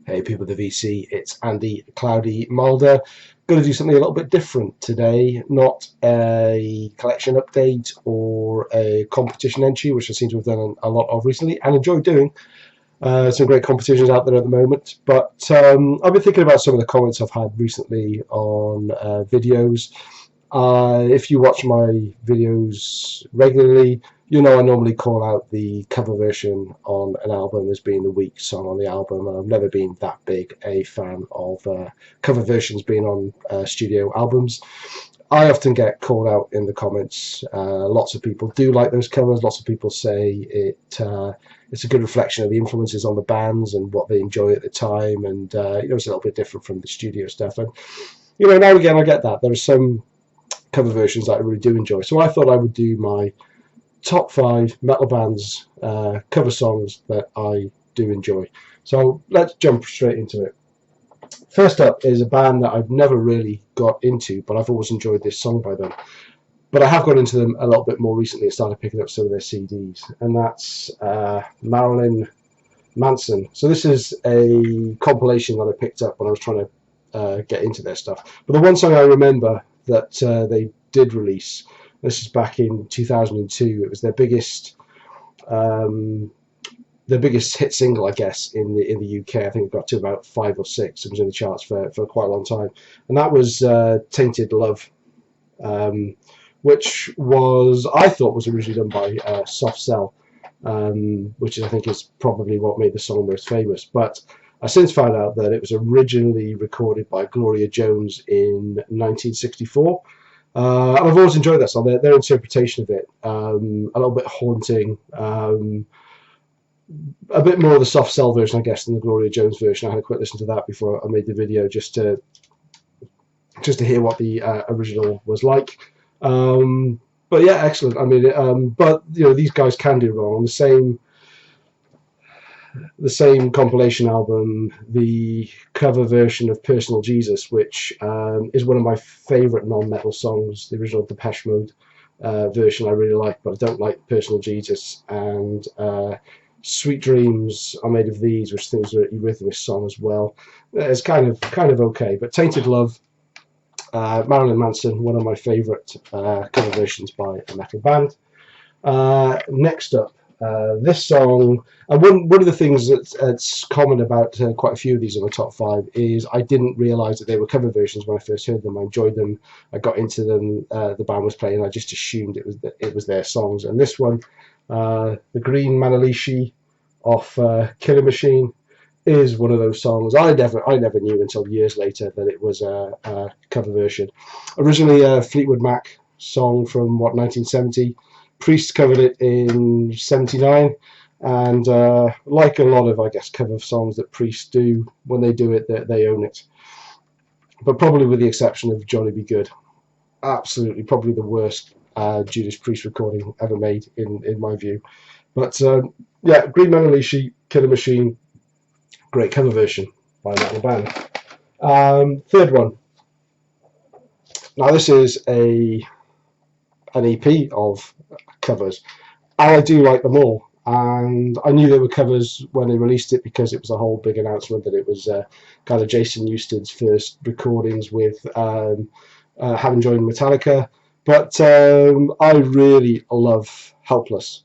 Hey people of the VC, it's Andy Cloudy Mulder. Going to do something a little bit different today, not a collection update or a competition entry, which I seem to have done a lot of recently and enjoy doing. Some great competitions out there at the moment, but I've been thinking about some of the comments I've had recently on videos. If you watch my videos regularly, you know I normally call out the cover version on an album as being the weak song on the album, and I've never been that big a fan of cover versions being on studio albums. I often get called out in the comments. Lots of people do like those covers. Lots of people say it's a good reflection of the influences on the bands and what they enjoy at the time, and it's a little bit different from the studio stuff. And now and again I get that. There are some cover versions that I really do enjoy. So I thought I would do my top 5 metal bands cover songs that I do enjoy. So let's jump straight into it. First up is a band that I've never really got into, but I've always enjoyed this song by them. But I have got into them a little bit more recently and started picking up some of their CDs, and that's Marilyn Manson. So this is a compilation that I picked up when I was trying to get into their stuff. But the one song I remember that they did release, this is back in 2002. It was their biggest hit single, I guess, in the UK. I think it got to about 5 or 6. It was in the charts for quite a long time, and that was "Tainted Love," which I thought was originally done by Soft Cell, which I think is probably what made the song most famous. But I since found out that it was originally recorded by Gloria Jones in 1964. And I've always enjoyed that song. Their interpretation of it, a little bit haunting, a bit more of the Soft Cell version, I guess, than the Gloria Jones version. I had a quick listen to that before I made the video, just to hear what the original was like. But yeah, excellent. I mean, but these guys can do wrong. On the same compilation album, the cover version of "Personal Jesus," which is one of my favourite non-metal songs, the original Depeche Mode version I really like, but I don't like "Personal Jesus," and "Sweet Dreams Are Made of These," which I think is a Eurythmics song as well. It's kind of okay, but "Tainted Love," Marilyn Manson, one of my favourite cover versions by a metal band. Next up, this song, and one of the things that's common about quite a few of these in the top 5 is I didn't realise that they were cover versions when I first heard them. I enjoyed them, I got into them, the band was playing, I just assumed it was their songs. And this one, the Green Manalishi off Killer Machine, is one of those songs. I never knew until years later that it was a cover version. Originally a Fleetwood Mac song from 1970. Priest covered it in 79, and like a lot of, I guess, cover songs that Priest do, when they do it, they own it. But probably with the exception of "Johnny Be Good," absolutely probably the worst Judas Priest recording ever made in my view. But yeah, Green Manalishi, Killer Machine, great cover version by that band. Third one. Now this is an EP of covers, and I do like them all, and I knew they were covers when they released it because it was a whole big announcement that it was kind of Jason Newsted's first recordings with having joined Metallica. But I really love "Helpless,"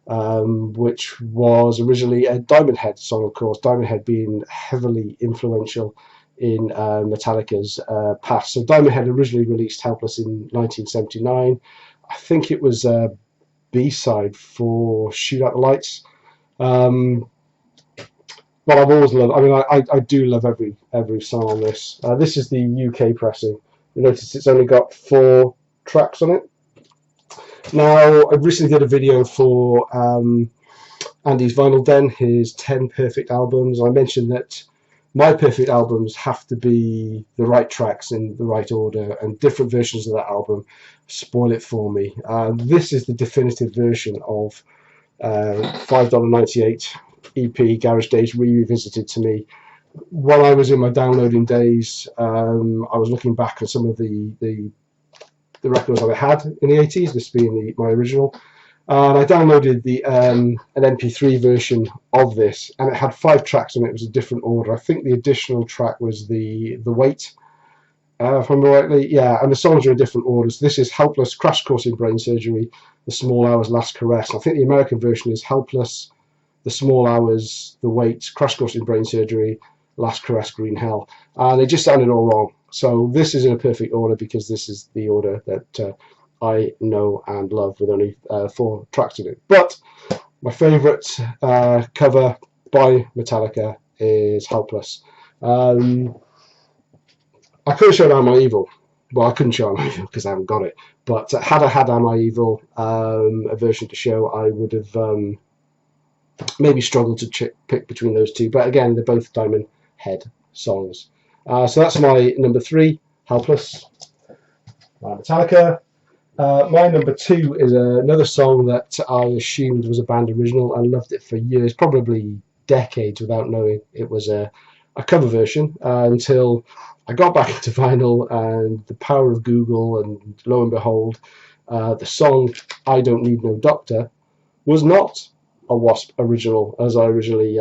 which was originally a Diamond Head song, of course, Diamond Head being heavily influential in Metallica's past. So Diamond Head originally released "Helpless" in 1979. I think it was a B-side for "Shoot Out the Lights." But I've always loved, I mean, I do love every song on this. This is the UK pressing. You notice it's only got 4 tracks on it. Now, I recently did a video for Andy's Vinyl Den, his 10 perfect albums. I mentioned that my perfect albums have to be the right tracks in the right order, and different versions of that album spoil it for me. This is the definitive version of $5.98 EP Garage Days Revisited to me. While I was in my downloading days, I was looking back at some of the records that I had in the 80s, this being my original, And I downloaded an MP3 version of this, and it had 5 tracks and it was a different order. I think the additional track was the Wait, if I remember rightly. Yeah, and the songs are in different orders. This is Helpless, Crash Course in Brain Surgery, The Small Hours, Last Caress. I think the American version is Helpless, The Small Hours, The Wait, Crash Course in Brain Surgery, Last Caress, Green Hell. And they just sounded all wrong. So this is in a perfect order because this is the order that I know and love, with only 4 tracks in it. But my favourite cover by Metallica is Helpless. I could have shown Am I Evil. Well, I couldn't show Am I Evil because I haven't got it. But had I had Am I Evil, a version to show, I would have maybe struggled to pick between those two. But again, they're both Diamond Head songs. So that's my number 3, Helpless, Metallica. My number 2 is another song that I assumed was a band original and loved it for years, probably decades, without knowing it was a cover version until I got back into vinyl and the power of Google, and lo and behold, the song I Don't Need No Doctor was not a Wasp original as I originally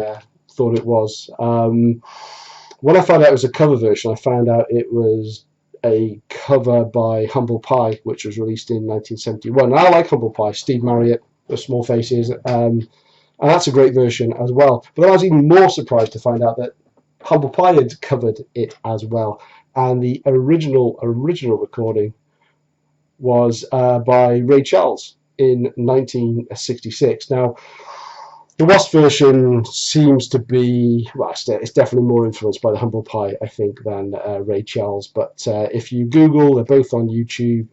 thought it was. When I found out it was a cover version, I found out it was a cover by Humble Pie, which was released in 1971. And I like Humble Pie, Steve Marriott, The Small Faces, and that's a great version as well. But I was even more surprised to find out that Humble Pie had covered it as well, and the original recording was by Ray Charles in 1966. Now, the Wasp version seems to be, well, it's definitely more influenced by the Humble Pie, I think, than Ray Charles. But if you Google, they're both on YouTube.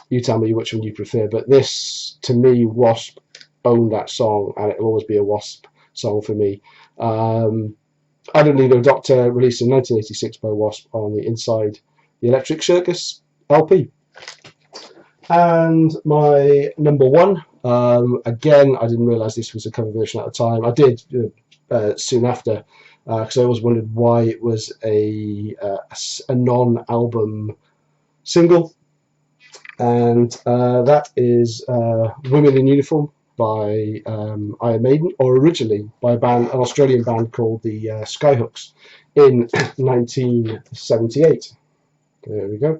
You tell me which one you prefer. But this, to me, Wasp owned that song, and it will always be a Wasp song for me. I Don't Need No Doctor, released in 1986 by Wasp on the Inside the Electric Circus LP. And my number 1, again, I didn't realise this was a cover version at the time. I did soon after, because I always wondered why it was a non-album single. And that is Women in Uniform by Iron Maiden, or originally by an Australian band called the Skyhooks in 1978. There we go.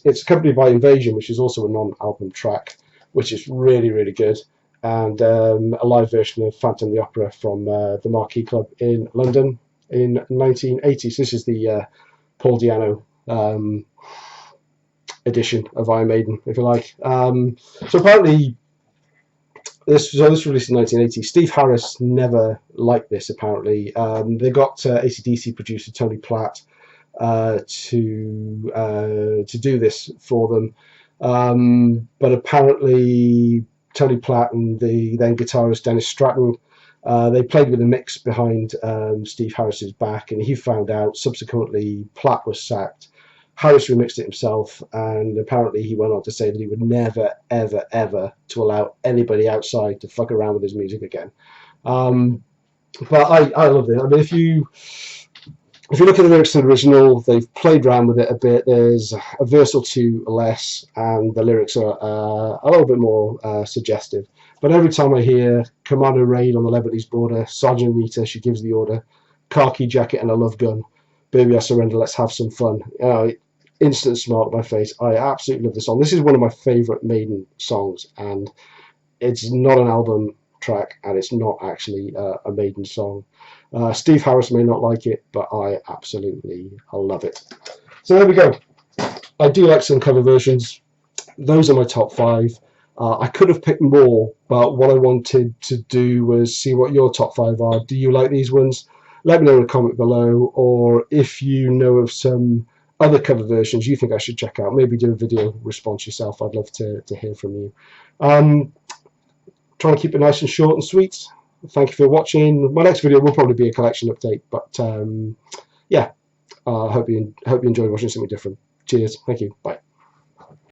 It's accompanied by Invasion, which is also a non-album track, which is really, really good, and a live version of Phantom of the Opera from the Marquee Club in London in 1980. So this is the Paul Di'Anno edition of Iron Maiden, if you like. So apparently, this was released in 1980. Steve Harris never liked this, apparently. They got AC/DC producer Tony Platt to do this for them, but apparently Tony Platt and the then guitarist Dennis Stratton, they played with a mix behind Steve Harris's back, and he found out. Subsequently, Platt was sacked. Harris remixed it himself, and apparently he went on to say that he would never, ever, ever to allow anybody outside to fuck around with his music again. But I love it. I mean, if you look at the lyrics to the original, they've played around with it a bit. There's a verse or two less, and the lyrics are a little bit more suggestive. But every time I hear Commando Raid on the Lebanese border, Sergeant Anita, she gives the order, khaki jacket and a love gun, baby I surrender, let's have some fun. Instant smile on my face. I absolutely love this song. This is one of my favourite Maiden songs, and it's not an album track, and it's not actually a Maiden song. Steve Harris may not like it, but I absolutely love it. So there we go. I do like some cover versions. Those are my top 5. I could have picked more, but what I wanted to do was see what your top 5 are. Do you like these ones? Let me know in a comment below, or if you know of some other cover versions you think I should check out, maybe do a video response yourself. I'd love to hear from you. Trying to keep it nice and short and sweet. Thank you for watching. My next video will probably be a collection update, but yeah, I hope you enjoyed watching something different. Cheers. Thank you. Bye.